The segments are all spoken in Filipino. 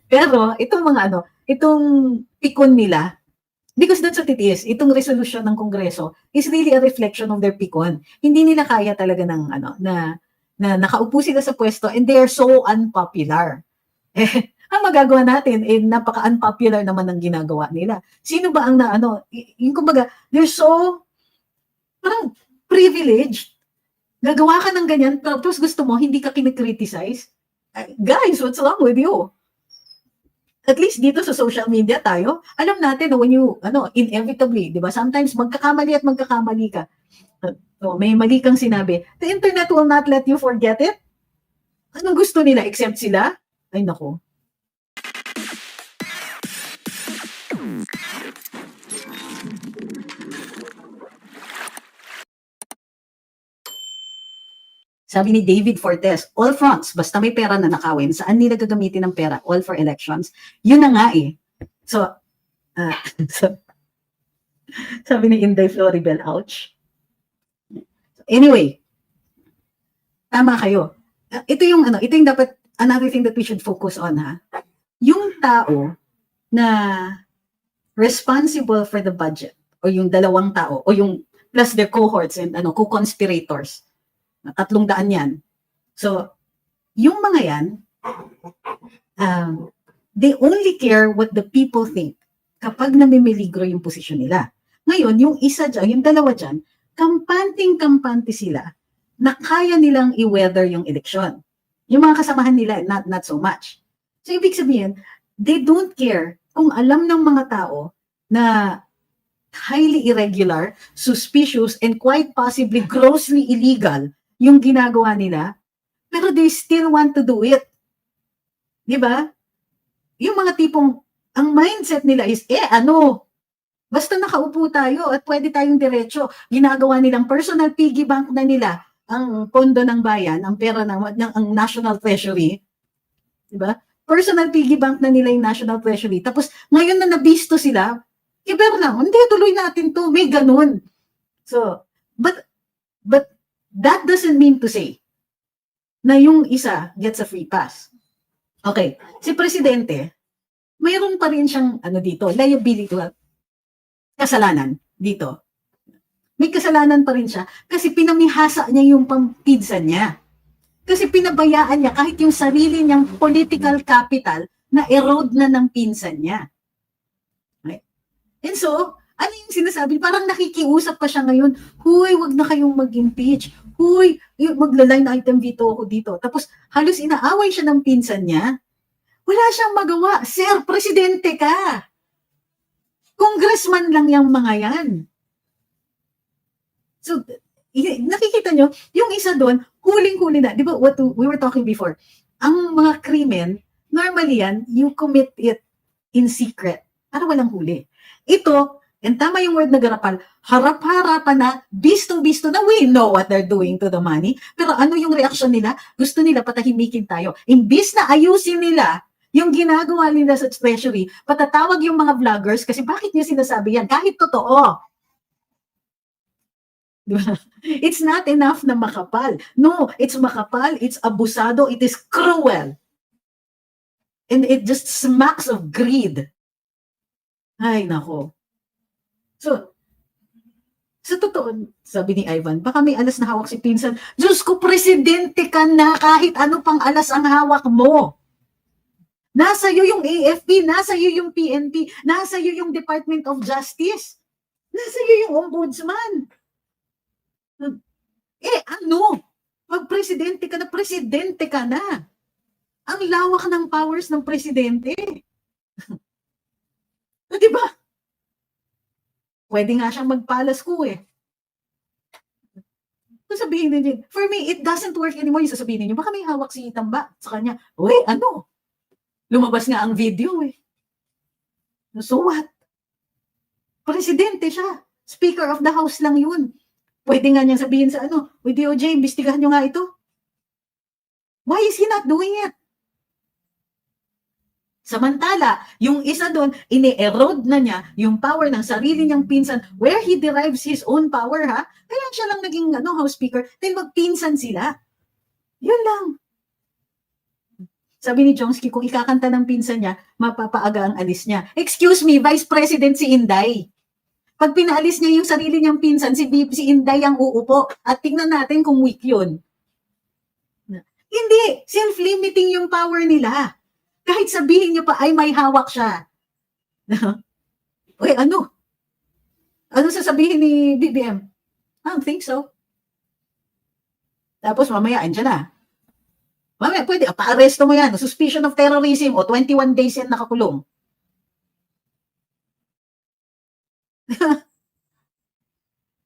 Pero itong mga itong pikon nila, because that's what it is, itong resolution ng Kongreso is really a reflection of their pikon. Hindi nila kaya talaga ng na nakaupo sila sa pwesto and they are so unpopular. Ang magagawa natin, napaka-unpopular naman ng ginagawa nila. Sino ba ang yung kumbaga, they're so, parang privileged. Gagawa ka ng ganyan, tapos gusto mo, hindi ka kinikriticize. Guys, what's wrong with you? At least dito sa social media tayo, alam natin when you, inevitably, di ba? Sometimes magkakamali ka. So, may mali kang sinabi. The internet will not let you forget it. Anong gusto nila? Except sila? Ay, nako. Sabi ni David Fortes, all fronts, basta may pera na nakawin, saan nila gagamitin ng pera? All for elections. Yun na nga eh. So, sabi ni Inday Floribel, ouch. Anyway, tama kayo. Ito yung dapat, another thing that we should focus on, ha? Yung tao na responsible for the budget, o yung dalawang tao, o yung plus their cohorts and co-conspirators, 300 yan. So, yung mga yan, they only care what the people think kapag namimiligro yung posisyon nila. Ngayon, yung isa dyan, yung dalawa dyan, kampante sila na kaya nilang i-weather yung eleksyon. Yung mga kasamahan nila, not so much. So, ibig sabihin, they don't care kung alam ng mga tao na highly irregular, suspicious, and quite possibly grossly illegal yung ginagawa nila, pero they still want to do it. Di ba? Yung mga tipong, ang mindset nila is, basta nakaupo tayo at pwede tayong diretso, ginagawa nilang personal piggy bank na nila ang pondo ng bayan, ang pera ang National Treasury. Di ba? Personal piggy bank na nila yung National Treasury. Tapos, ngayon na nabisto sila, iber lang, hindi, tuloy natin to, may ganun. So, but that doesn't mean to say na yung isa gets a free pass. Okay, si Presidente, mayroon pa rin siyang dito, liability, kasalanan dito. May kasalanan pa rin siya kasi pinamihasa niya yung pampinsan niya. Kasi pinabayaan niya kahit yung sarili niyang political capital na erode na ng pinsan niya. Okay? And so, ano yung sinasabi? Parang nakikiusap pa siya ngayon, huy, wag na kayong mag-impeach. Huy, magla-line item veto ako dito. Tapos halos inaaway siya ng pinsan niya. Wala siyang magawa. Sir, presidente ka. Congressman lang yung mga yan. So, nakikita nyo, yung isa doon, huling-huli na. Di ba, what we were talking before, ang mga krimen, normally yan, you commit it in secret. Para walang huli. Ito, and tama yung word na garapal, harap-harapan na, bistong-bisto na, we know what they're doing to the money. Pero ano yung reaction nila? Gusto nila patahimikin tayo. Imbis na ayusin nila yung ginagawa nila sa treasury, patatawag yung mga vloggers kasi bakit niyo sinasabi yan? Kahit totoo. It's not enough na makapal. No, it's makapal, it's abusado, it is cruel. And it just smacks of greed. Ay, nako. So, sa totoo, sabi ni Ivan, baka may alas na hawak si pinsan. Diyos ko, presidente ka na kahit ano pang alas ang hawak mo. Nasa iyo yung AFP, nasa iyo yung PNP, nasa iyo yung Department of Justice, nasa iyo yung Ombudsman. Pag presidente ka na. Ang lawak ng powers ng presidente. Di ba? Pwede nga siyang magpalas ko eh. Sasabihin niyo, for me, it doesn't work anymore. Yung sasabihin niyo, baka may hawak si Tamba sa kanya. Uy, lumabas nga ang video eh. So what? Presidente siya. Speaker of the House lang yun. Pwede nga niyang sabihin sa with DOJ, imbestigahan niyo nga ito. Why is he not doing it? Samantala, yung isa doon, ini-erode na niya yung power ng sarili niyang pinsan where he derives his own power, ha? Kaya siya lang naging House Speaker, then magpinsan sila. Yun lang. Sabi ni Jomsky, kung ikakanta ng pinsan niya, mapapaaga ang alis niya. Excuse me, Vice President si Inday. Pag pinaalis niya yung sarili niyang pinsan, si Inday ang uupo. At tingnan natin kung weak yun. Hindi, self-limiting yung power nila. Kahit sabihin niyo pa, ay may hawak siya. Uy, ano? Ano sasabihin ni BBM? I don't think so. Tapos mamaya, andyan na. Mamaya, pwede, pa-arresto mo yan. Suspicion of terrorism o 21 days yan nakakulong.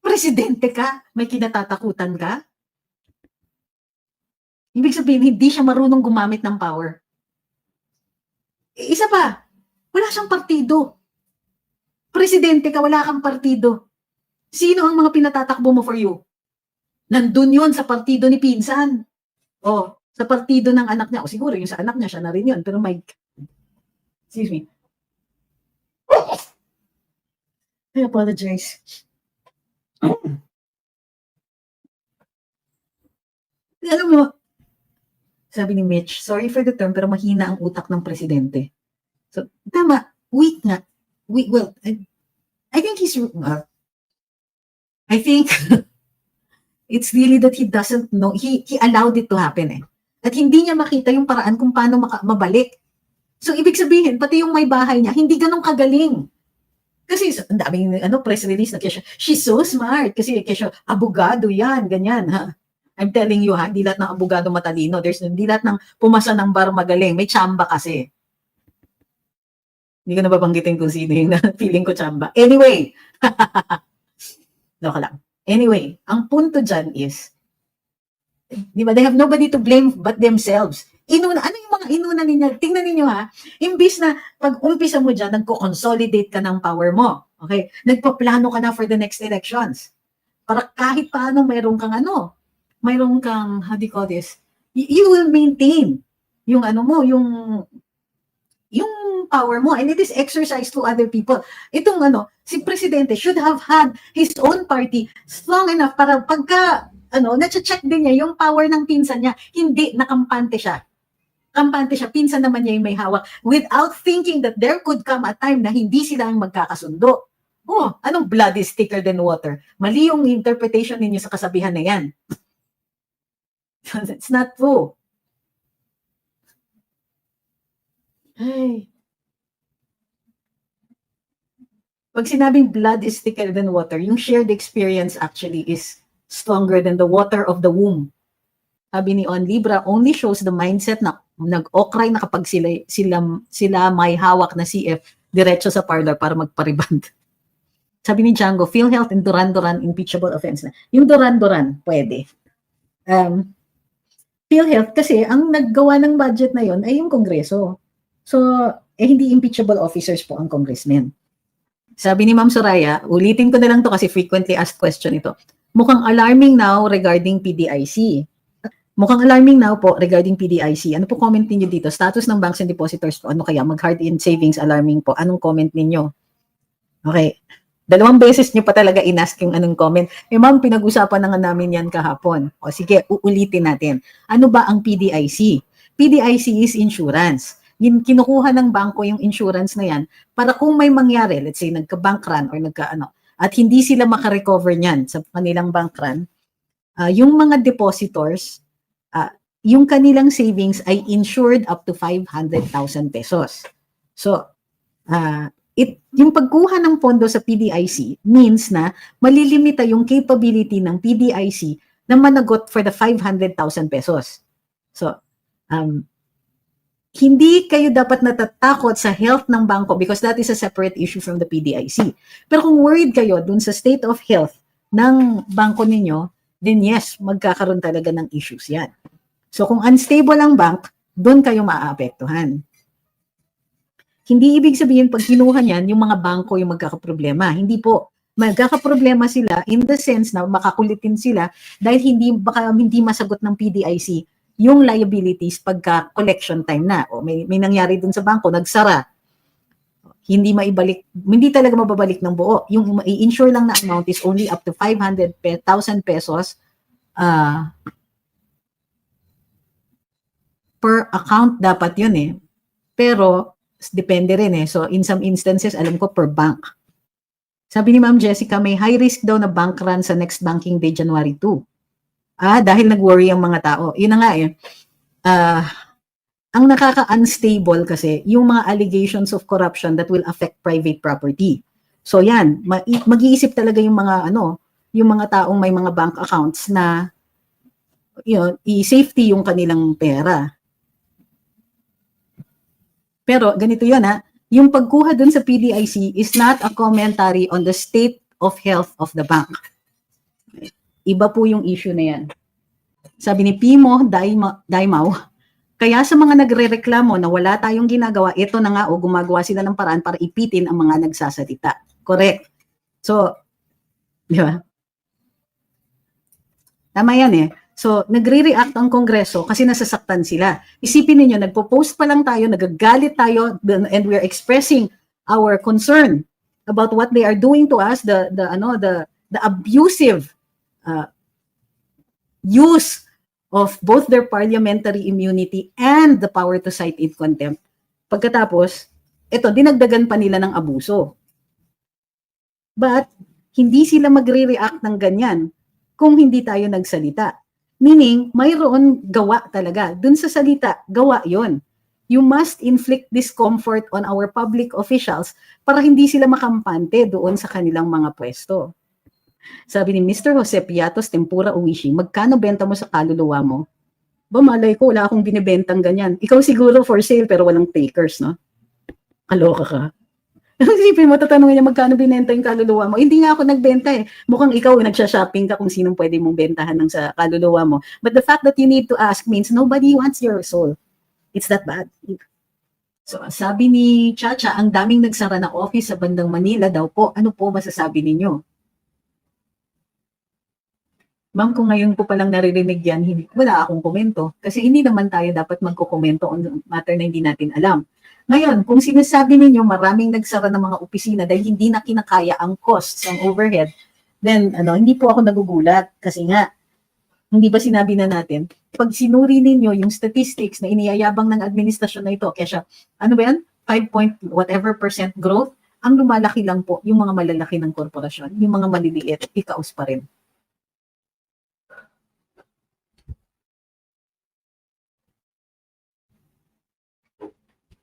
Presidente ka? May kinatatakutan ka? Ibig sabihin, hindi siya marunong gumamit ng power. Isa pa, wala siyang partido. Presidente ka, wala kang partido. Sino ang mga pinatatakbo mo for you? Nandun yun sa partido ni pinsan. O, sa partido ng anak niya. O siguro yung sa anak niya, siya na rin yun. Pero excuse me. I apologize. Alam mo, sabi ni Mitch, sorry for the term, pero mahina ang utak ng presidente. So, tama, weak nga. Well, I think I think it's really that he doesn't know, he allowed it to happen eh. At hindi niya makita yung paraan kung paano mabalik. So, ibig sabihin, pati yung may bahay niya, hindi ganun kagaling. Kasi, ang daming press release na kaya she's so smart. Kasi kaya abogado yan, ganyan ha. I'm telling you ha, hindi lahat ng abogado matalino. Hindi lahat ng pumasa ng bar magaling. May tsamba kasi. Hindi ko nababanggitin kung sino yung feeling ko tsamba. Anyway. Loka lang. Anyway, ang punto dyan is, di ba, they have nobody to blame but themselves. Ano yung mga inuna ninyo? Tingnan ninyo ha, imbis na pag-umpisa mo dyan, nagko-consolidate ka ng power mo. Okay? Nagpaplano ka na for the next elections. Para kahit paano mayroon kang how do you call this? You will maintain yung yung power mo, and it is exercised to other people. Itong si Presidente should have had his own party strong enough para pagka na-check din niya yung power ng pinsan niya, hindi nakampante siya. Kampante siya, pinsan naman niya yung may hawak without thinking that there could come a time na hindi sila ang magkakasundo. Oh, anong blood is thicker than water? Mali yung interpretation ninyo sa kasabihan na yan. It's not true. Ay. Pag sinabing blood is thicker than water, yung shared experience actually is stronger than the water of the womb. Sabi ni On Libra, only shows the mindset na nag-okray na kapag sila may hawak na CF diretso sa parlor para magpariband. Sabi ni Django, PhilHealth and Duran-Duran impeachable offense na. Yung Duran-Duran, pwede. PhilHealth, kasi ang naggawa ng budget na yon ay yung Kongreso. So, hindi impeachable officers po ang congressmen. Sabi ni Ma'am Soraya, ulitin ko na lang to kasi frequently asked question ito. Mukhang alarming now regarding PDIC. Mukhang alarming now po regarding PDIC. Ano po comment ninyo dito? Status ng banks and depositors po. Ano kaya? Mag-hard-in savings alarming po. Anong comment ninyo? Okay. 2 beses nyo pa talaga inask yung anong comment. Ma'am, pinag-usapan na nga namin yan kahapon. O sige, uulitin natin. Ano ba ang PDIC? PDIC is insurance. Kinukuha ng bangko yung insurance na yan para kung may mangyari, let's say nagka-bank run or at hindi sila makarecover niyan sa kanilang bank run, yung mga depositors, yung kanilang savings ay insured up to 500,000 pesos. So, yung pagkuha ng pondo sa PDIC means na malilimita yung capability ng PDIC na managot for the 500,000 pesos. So, hindi kayo dapat natatakot sa health ng bangko because that is a separate issue from the PDIC. Pero kung worried kayo dun sa state of health ng bangko ninyo, then yes, magkakaroon talaga ng issues yan. So kung unstable ang bank, doon kayo maaapektuhan. Hindi ibig sabihin pag kinuha niyan, yung mga bangko yung magkakaproblema. Hindi po. Magkakaproblema sila in the sense na makakulitin sila dahil baka hindi masagot ng PDIC yung liabilities pagka collection time na. O may nangyari dun sa bangko, nagsara. Hindi maibalik, hindi talaga mababalik ng buo. Yung i-insure lang na amount is only up to 500,000 pesos per account dapat yun eh. Pero, depende rin eh. So, in some instances, alam ko per bank. Sabi ni Ma'am Jessica, may high risk daw na bank run sa next banking day, January 2. Dahil nag-worry ang mga tao. Yun na nga eh. Ang nakaka-unstable kasi, yung mga allegations of corruption that will affect private property. So yan, mag-iisip talaga yung mga yung mga taong may mga bank accounts na i-safety yung kanilang pera. Pero ganito yun yung pagkuha dun sa PDIC is not a commentary on the state of health of the bank. Iba po yung issue na yan. Sabi ni Pimo Daimao, kaya sa mga nagrereklamo na wala tayong ginagawa, ito na nga gumagawa sila ng paraan para ipitin ang mga nagsasalita. Correct. So, di ba? Tama yan eh. So, nagre-react ang Kongreso kasi nasasaktan sila. Isipin niyo, nagpo-post pa lang tayo, nagagalit tayo, and we're expressing our concern about what they are doing to us, the abusive use of both their parliamentary immunity and the power to cite in contempt. Pagkatapos, dinagdagan pa nila ng abuso. But, hindi sila magre-react ng ganyan kung hindi tayo nagsalita. Meaning, mayroon gawa talaga. Dun sa salita, gawa yon. You must inflict discomfort on our public officials para hindi sila makampante doon sa kanilang mga pwesto. Sabi ni Mr. Jose Piatos Tempura Uwishi, magkano benta mo sa kaluluwa mo? Malay ko, wala akong binibentang ganyan. Ikaw siguro for sale pero walang takers, no? Kaloka ka. Isipin mo, tatanungin niya magkano binenta yung kaluluwa mo. Hindi nga ako nagbenta eh. Mukhang ikaw nagsha-shopping ka kung sinong pwede mong bentahan ng sa kaluluwa mo. But the fact that you need to ask means nobody wants your soul. It's that bad. So, sabi ni Chacha, ang daming nagsara na office sa bandang Manila daw po. Ano po masasabi ninyo? Ma'am, kung ngayon po palang naririnig yan, wala akong komento. Kasi hindi naman tayo dapat magkukomento on matter na hindi natin alam. Ngayon, kung sinasabi ninyo maraming nagsara ng mga opisina dahil hindi na kinakaya ang costs, ang overhead, then hindi po ako nagugulat. Kasi nga, hindi ba sinabi na natin, pag sinuri ninyo yung statistics na iniyayabang ng administrasyon na ito, kaya ano ba yan? 5% growth, ang lumalaki lang po yung mga malalaki ng korporasyon, yung mga maliliit, ikaos pa rin.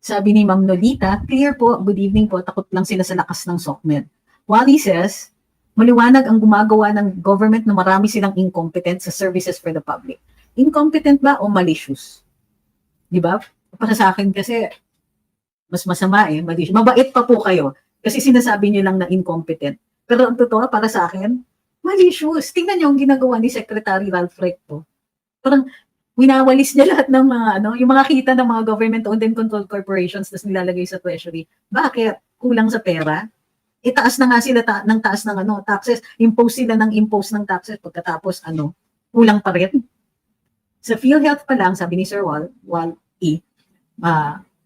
Sabi ni Ma'am Nolita, clear po, good evening po, takot lang sila sa lakas ng SOCMED. Wally says, maliwanag ang gumagawa ng government na marami silang incompetent sa services for the public. Incompetent ba o malicious? Di ba? Para sa akin kasi, mas masama eh, malicious. Mabait pa po kayo kasi sinasabi niyo lang na incompetent. Pero ang totoo, para sa akin, malicious. Tingnan niyo ang ginagawa ni Secretary Ralph Recto. Parang, winawalis niya lahat ng mga yung mga kita ng mga government-owned and controlled corporations tas nilalagay sa treasury. Bakit? Kulang sa pera? Itaas na nga sila ng taas ng taxes. Impose sila ng taxes pagkatapos kulang pa rin. Sa PhilHealth pa lang, sabi ni Sir Wal E,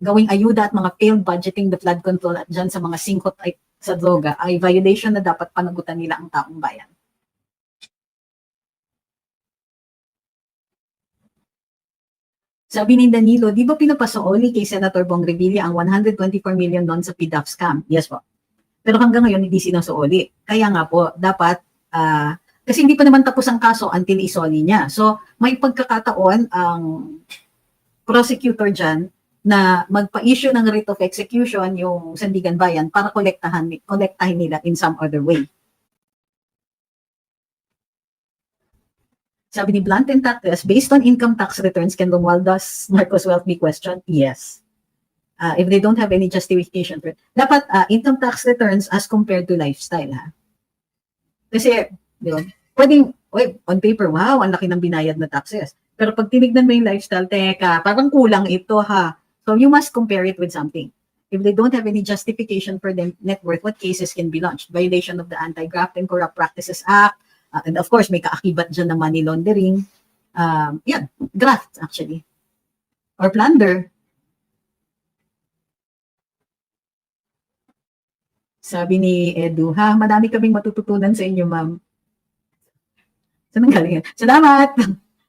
gawing ayuda at mga failed budgeting the flood control at dyan sa mga singkot sa droga ay violation na dapat panagutan nila ang taong bayan. Sabi ni Danilo, di ba pinapasooli kay Senator Bong Revilla ang 124 million doon sa PDAP scam? Yes po. Pero hanggang ngayon, hindi sinusuoli. Kaya nga po, dapat, kasi hindi pa naman tapos ang kaso until isoli niya. So, may pagkakataon ang prosecutor dyan na magpa-issue ng writ of execution yung Sandigan Bayan para kolektahin nila in some other way. Sabi ni Blunt and Tactless, based on income tax returns, can Romualdez Marcos wealth be questioned? Yes. If they don't have any justification for it. Dapat income tax returns as compared to lifestyle. Kasi, di ba, pwedeng, on paper, wow, ang laki ng binayad na taxes. Pero pag tinignan mo yung lifestyle, teka, parang kulang ito ha. So you must compare it with something. If they don't have any justification for their net worth, what cases can be launched? Violation of the Anti-Graft and Corrupt Practices Act, and of course, may kaakibat dyan na money laundering. Yan, graft actually. Or plunder. Sabi ni Edu, madami kaming matututunan sa inyo, ma'am. Saan ang galing? Salamat!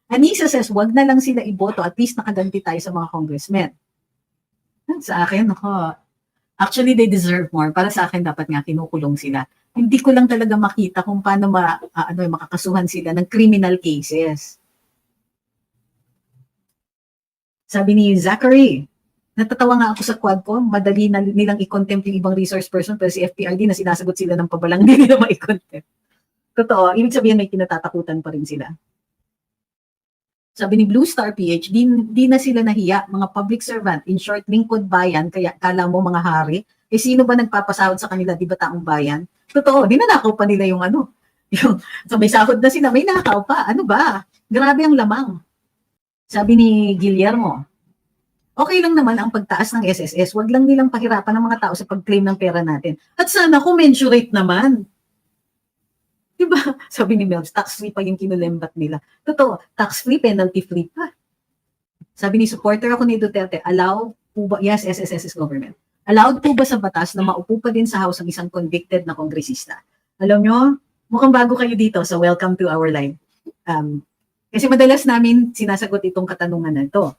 Anissa says, wag na lang sila iboto, at least nakaganti tayo sa mga congressmen. Sa akin, ako, actually they deserve more. Para sa akin, dapat nga kinukulong sila. Hindi ko lang talaga makita kung paano makakasuhan sila ng criminal cases. Sabi ni Zachary, natatawa nga ako sa Quadcom, madali na nilang i-contempt yung ibang resource person, pero si FPRD na sinasagot sila ng pabalang, hindi nila ma-contempt. Totoo, ibig sabihin may kinatatakutan pa rin sila. Sabi ni Blue Star PH, di na sila nahiya, mga public servant, in short, lingkod bayan, kaya kala mo mga hari, sino ba nagpapasahod sa kanila, di ba taong bayan? Totoo, dinanakaw pa nila yung yung, so may sahod na sila, may nakaw pa, ano ba? Grabe ang lamang. Sabi ni Guillermo, okay lang naman ang pagtaas ng SSS, wag lang nilang pahirapan ng mga tao sa pag-claim ng pera natin. At sana commensurate naman. Diba? Sabi ni Mel's, tax-free pa yung kinulembat nila. Totoo, tax-free, penalty-free pa. Sabi ni supporter ako ni Duterte, allow po ba, yes, SSS is government. Allowed po ba sa batas na maupo pa din sa House ang isang convicted na kongresista? Alam nyo, mukhang bago kayo dito, so welcome to our live. Kasi madalas namin sinasagot itong katanungan na ito.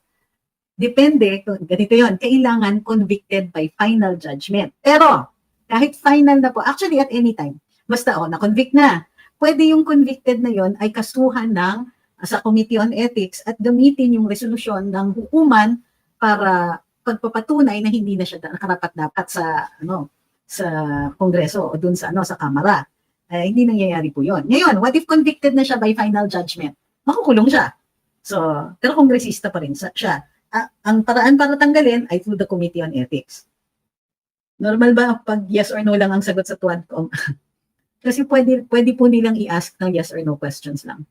Depende, ganito yon, kailangan convicted by final judgment. Pero, kahit final na po, actually at any time, basta na-convict na, pwede yung convicted na yon ay kasuhan ng sa Committee on Ethics at gamitin yung resolusyon ng hukuman para pagpapatunay na hindi na siya nakarapat-dapat sa sa Kongreso o dun sa sa Kamara. Hindi nangyayari po yon. Ngayon, what if convicted na siya by final judgment? Makukulong siya. So, pero kongresista pa rin siya. Ang paraan para tanggalin ay through the Committee on Ethics. Normal ba pag yes or no lang ang sagot sa Quadcom? Kasi pwede po nilang i-ask ng yes or no questions lang.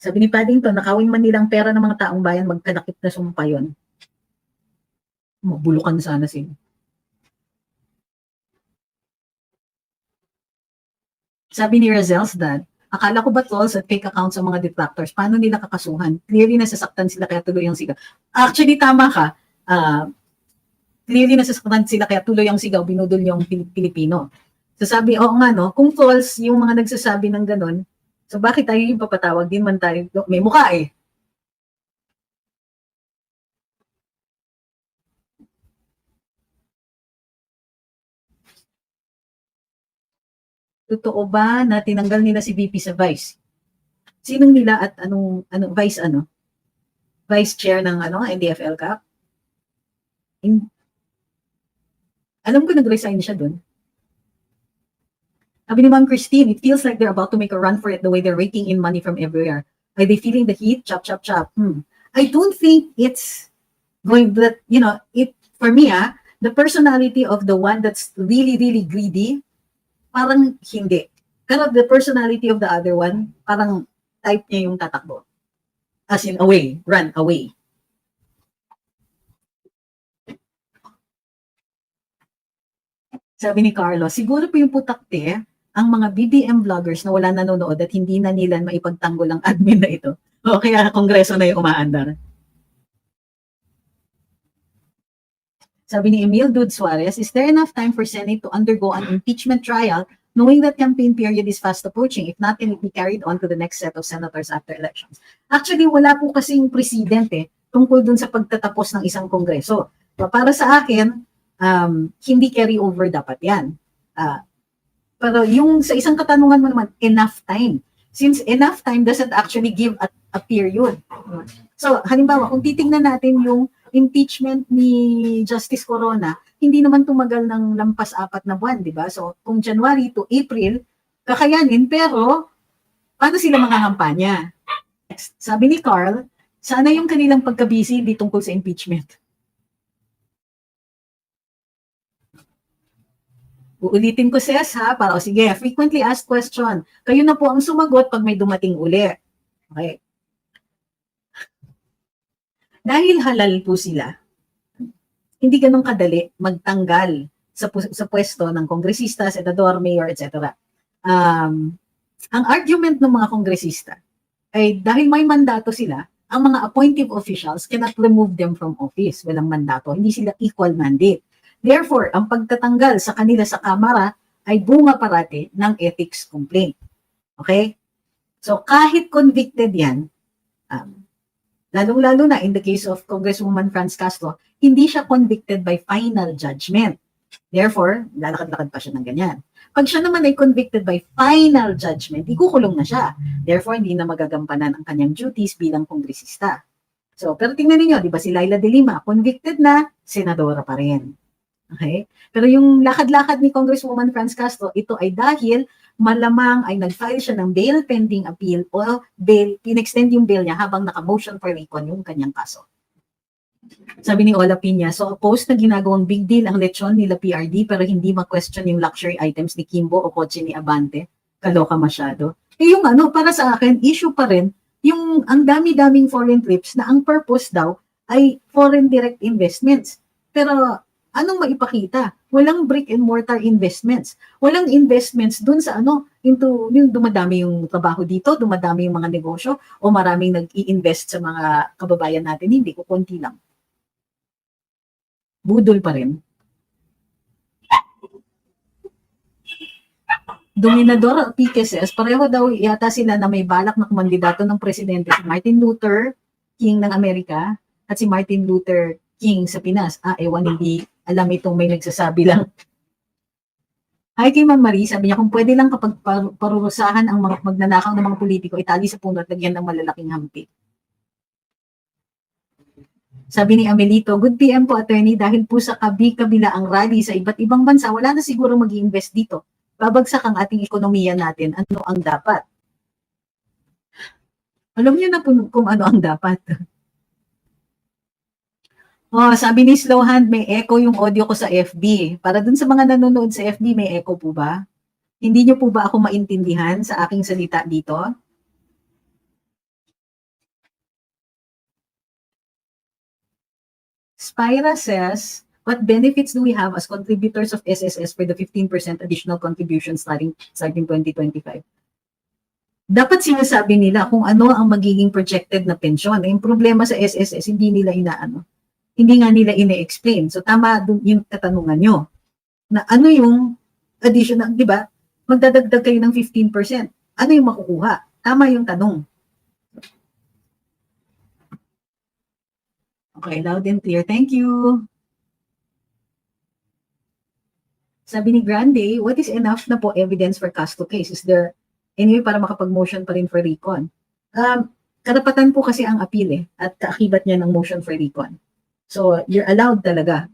Sabi ni Paddington, nakawin man nilang pera ng mga taong bayan, magkadakip na sumpa yun. Mabulukan sana sila. Sabi ni Razel's dad, akala ko ba trolls at fake accounts sa mga detractors? Paano nila kakasuhan? Clearly nasasaktan sila kaya tuloy ang sigaw. Actually, tama ka. Clearly nasasaktan sila kaya tuloy ang sigaw, binudol yung Pilipino. So sabi, oo nga no, kung false yung mga nagsasabi ng ganun, so bakit tayo yung papatawag? Din man tayo, may mukha eh. Totoo ba na tinanggal nila si VP sa vice? Sinong nila at anong vice Vice chair ng NDFL Cup? Alam ko nag-resign siya doon. Sabi ni Ma'am Christine, it feels like they're about to make a run for it the way they're raking in money from everywhere. Are they feeling the heat? Chop, chop, chop. I don't think it's going that, for me, the personality of the one that's really, really greedy, parang hindi. Pero the personality of the other one, parang type niya yung tatakbo. As in, away, run away. Sabi ni Carlos, siguro po yung putakte, ang mga BBM vloggers na wala nanonood at hindi na nila maipagtanggol ang admin na ito. O kaya kongreso na yung umaandar. Sabi ni Emil Dude Suarez, is there enough time for Senate to undergo an impeachment trial knowing that campaign period is fast approaching? If not, can it be carried on to the next set of senators after elections? Actually, wala po kasing president tungkol dun sa pagtatapos ng isang kongreso. So, para sa akin, hindi carry over dapat yan. Pero yung sa isang katanungan mo naman, enough time. Since enough time doesn't actually give a period. So, halimbawa, kung titingnan natin yung impeachment ni Justice Corona, hindi naman tumagal ng lampas 4 na buwan, di ba? So, kung January to April, kakayanin, pero paano sila mangangampanya? Next, sabi ni Carl, sana yung kanilang pagkabisi hindi tungkol sa impeachment. Uulitin ko, Ses, para sige, frequently asked question. Kayo na po ang sumagot pag may dumating uli. Okay. Dahil halal po sila, hindi ganun kadali magtanggal sa pwesto ng kongresista, senador, mayor, etc. Ang argument ng mga kongresista ay dahil may mandato sila, ang mga appointive officials cannot remove them from office. Walang mandato, hindi sila equal mandate. Therefore, ang pagtatanggal sa kanila sa Kamara ay bunga parati ng ethics complaint. Okay? So kahit convicted yan, lalong-lalo na in the case of Congresswoman Franz Castro, hindi siya convicted by final judgment. Therefore, lalakad-lakad pa siya ng ganyan. Pag siya naman ay convicted by final judgment, ikukulong na siya. Therefore, hindi na magagampanan ang kanyang duties bilang kongresista. So, pero tingnan niyo, di ba si Laila de Lima, convicted na, senadora pa rin. Okay? Pero yung lakad-lakad ni Congresswoman Franz Castro, ito ay dahil malamang ay nag-file siya ng bail pending appeal o bail, pinextend yung bail niya habang naka-motion for recon yung kanyang kaso. Sabi ni Ola Piña, so post na ginagawang big deal ang lechon nila PRD pero hindi ma-question yung luxury items ni Kimbo o kotse ni Abante. Kaloka masyado. Yung para sa akin, issue pa rin yung ang dami-daming foreign trips na ang purpose daw ay foreign direct investments. Pero anong maipakita? Walang brick and mortar investments. Walang investments dun sa into yung dumadami yung trabaho dito, dumadami yung mga negosyo o maraming nag-i-invest sa mga kababayan natin. Hindi ko, konti lang. Budol pa rin. Dominador PKSS, pareho daw yata sila na may balak na kumandidato ng presidente si Martin Luther King ng Amerika at si Martin Luther King sa Pinas. Ewan, hindi alam itong may nagsasabi lang. Hi kay Ma'am Marie, sabi niya kung pwede lang kapag parurusahan ang mga magnanakaw ng mga politiko, itali sa puno at lagyan ng malalaking hampi. Sabi ni Amelito, good PM po attorney, dahil po sa kabila ang rally sa iba't ibang bansa, wala na siguro mag-i-invest dito. Babagsak ang ating ekonomiya natin. Ano ang dapat? Alam niyo na kung ano ang dapat. Sabi ni Slowhand, may echo yung audio ko sa FB. Para dun sa mga nanonood sa FB, may echo po ba? Hindi niyo po ba ako maintindihan sa aking salita dito? Spira says, what benefits do we have as contributors of SSS for the 15% additional contribution starting 2025? Dapat sinasabi nila kung ano ang magiging projected na pensyon. Yung problema sa SSS, hindi nila hindi nga nila ine-explain. So tama yung katanungan nyo. Na ano yung additional, di ba? Magdadagdag kayo ng 15%. Ano yung makukuha? Tama yung tanong. Okay, loud and clear. Thank you. Sabi ni Grande, what is enough na po evidence for Castro case? Is there anyway para makapag-motion pa rin for recon? Karapatan po kasi ang appeal at kaakibat niya ng motion for recon. So you're allowed talaga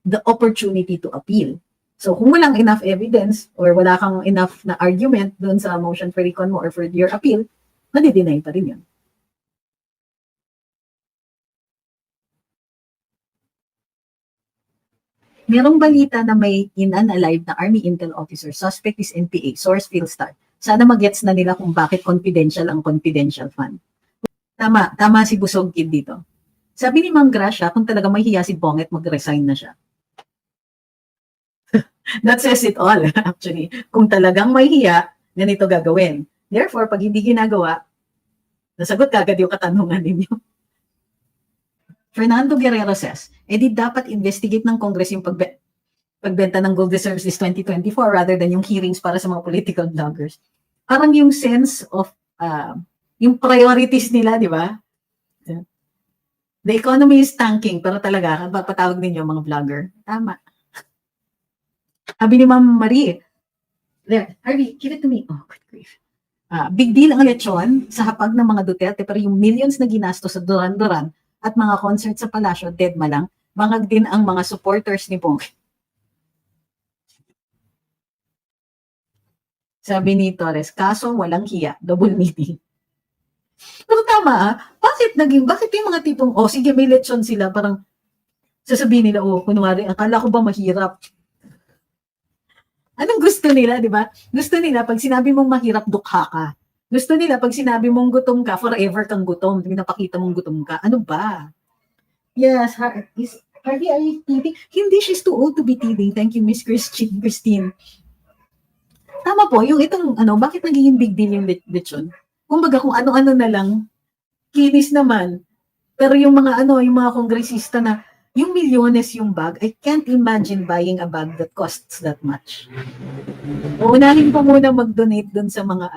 the opportunity to appeal. So kung walang enough evidence or wala kang enough na argument doon sa motion for recon mo or for your appeal, madi-deny pa rin yun. Merong balita na may in-unalive na Army Intel officer, suspect is NPA, source Philstar. Sana magets na nila kung bakit confidential ang confidential fund. Tama si Busog Kid dito. Sabi ni Ma'am Gracia, kung talaga may hiya si Bonget, mag-resign na siya. That says it all, actually. Kung talagang may hiya, ganito gagawin. Therefore, pag hindi ginagawa, nasagot kagad yung katanungan ninyo. Fernando Guerrero says, di dapat investigate ng Congress yung pagbenta ng gold reserves this 2024 rather than yung hearings para sa mga political bloggers. Parang yung sense of, yung priorities nila, di ba? The economy is tanking, pero talaga, patawag ninyo mga vlogger. Tama. Sabi ni Ma'am Marie, there, Harvey, give it to me. Oh, good grief. Big deal ang lechon sa hapag ng mga Duterte, pero yung millions na ginasto sa Duran-Duran at mga concert sa Palasyo, dead malang, bangag din ang mga supporters ni Bonget. Sabi ni Torres, kaso walang hiya, double meaning. Pero tama bakit yung mga tipong, sige may lechon sila, parang sasabihin nila, kunwari, akala ko ba mahirap? Anong gusto nila, di ba? Gusto nila, pag sinabi mong mahirap, dukha ka. Gusto nila, pag sinabi mong gutom ka, forever kang gutom. Pinapakita mong gutom ka. Ano ba? Yes, Harvey, are you teething? Hindi, she's too old to be teething. Thank you, Miss Christine. Tama po, yung itong, bakit naging big deal yung lechon? Kumbaga, kung ano-ano na lang, kinis naman. Pero yung mga kongresista na, yung milyones yung bag, I can't imagine buying a bag that costs that much. Unahin pa muna mag-donate dun sa mga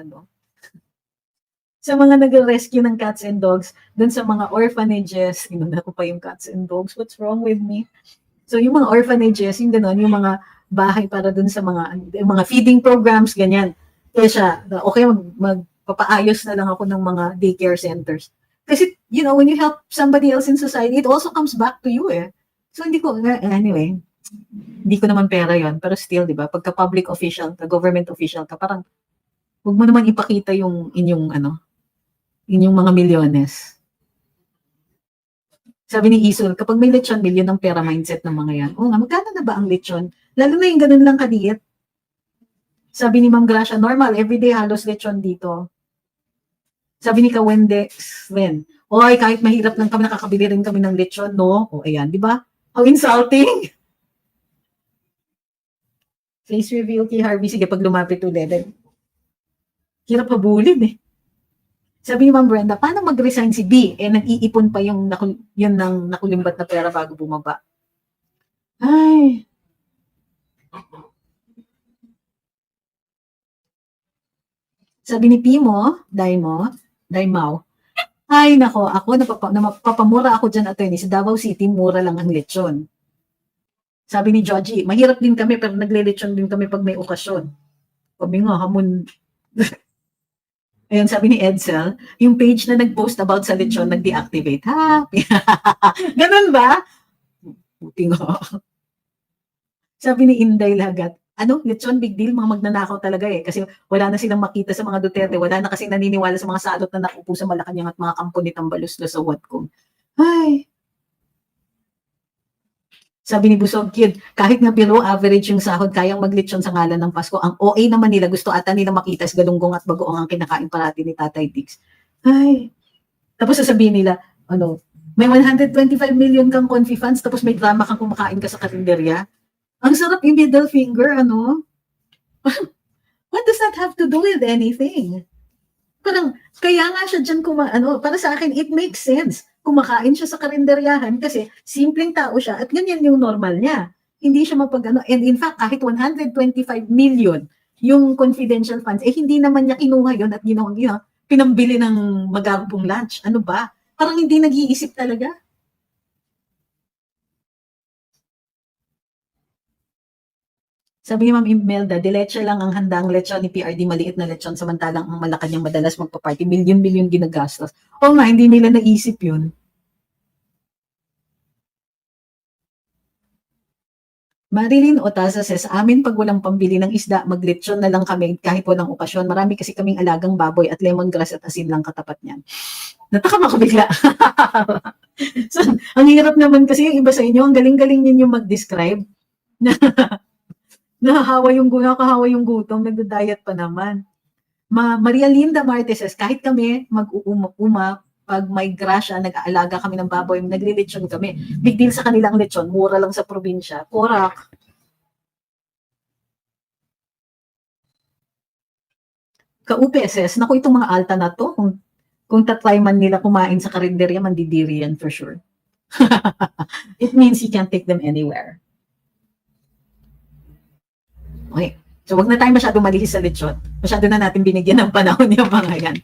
sa mga nag-rescue ng cats and dogs, dun sa mga orphanages, inuna ko pa yung cats and dogs, what's wrong with me? So yung mga orphanages, yung gano'n, yung mga bahay para dun sa mga feeding programs, ganyan. Kaya siya, okay, magpapaayos na lang ako ng mga daycare centers. Kasi, when you help somebody else in society, it also comes back to you eh. So anyway, hindi ko naman pera yon, pero still, di ba, pagka public official, government official ka, parang, huwag mo naman ipakita yung inyong mga milyones. Sabi ni Isol, kapag may lechon, milyon ang pera mindset ng mga yan. Oo nga, magkano na ba ang lechon? Lalo na yung ganun lang kaliit. Sabi ni Ma'am Gracia, normal, everyday halos lechon dito. Sabi ni Kawendex, oy, kahit mahirap lang kami, nakakabili rin kami ng lechon, no? O, ayan, di ba? How insulting! Face reveal kay Harvey, sige, pag lumapit ulit. Hirap habulin eh. Sabi ni Ma'am Brenda, paano mag-resign si B? Nag-iipon pa yung ng nakulimbat na pera bago bumaba. Ay. Sabi ni Pimo, Daimao, ay nako, ako napapamura ako dyan, attorney. Sa Davao City, mura lang ang lechon. Sabi ni Joji, mahirap din kami pero nagle-lechon din kami pag may okasyon. Sabi nga, hamon. Ayun, sabi ni Edsel, yung page na nag-post about sa lechon, nag-deactivate. Ha? Ganun ba? Puti nga. Sabi ni Inday Lagat, lechon, big deal, mga magnanakaw talaga eh. Kasi wala na silang makita sa mga Duterte, wala na kasi naniniwala sa mga salot na nakupo sa Malacanang at mga kampo ni Tambaloslos sa Whatcom. Ay. Sabi ni Busog Kid, kahit nga below average yung sahod, kayang maglechon sa ngalan ng Pasko. Ang OA naman nila, gusto ata nila makita is galunggong at bagoong ang kinakain parati ni Tatay Diggs. Ay. Tapos sasabihin nila, may 125 million kang confi funds, tapos may drama kang kumakain ka sa karinderya. Ang sarap yung middle finger, What does that have to do with anything? Parang, kaya nga siya dyan para sa akin, it makes sense. Kumakain siya sa karinderyahan kasi simpleng tao siya at ganyan yung normal niya. Hindi siya and in fact, kahit 125 million yung confidential funds, hindi naman niya kinuha yun at pinambili ng magagpong lunch. Ano ba? Parang hindi nag-iisip talaga. Sabi ni Ma'am Imelda, dileche lang ang handang lechon ni PRD, maliit na lechon, samantalang ang Malacanang madalas magpa-party, milyon-milyon ginagastos. Oo nga, hindi nila naisip yun. Marilyn Otaza says, amin pag walang pambili ng isda, maglechon na lang kami kahit walang okasyon. Marami kasi kaming alagang baboy at lemongrass at asin lang katapat niyan. Natakam ako bigla. So, ang hirap naman kasi yung iba sa inyo, ang galing-galing ninyo mag-describe. Nakahawa yung gutom, nagda-diet pa naman. Maria Linda Martes says, kahit kami mag-uuma, pag may grasya, nag-aalaga kami ng baboy, nagli-lechon kami. Big deal sa kanilang lechon, mura lang sa probinsya. Korak. Ka-UPSS, naku, itong mga alta na to, kung tatry man nila kumain sa karinderya, mandidiri yan for sure. It means you can't take them anywhere. Okay. So, wag na tayo masyadong malihis sa lechon. Masyado na natin binigyan ng panahon yung mga yan.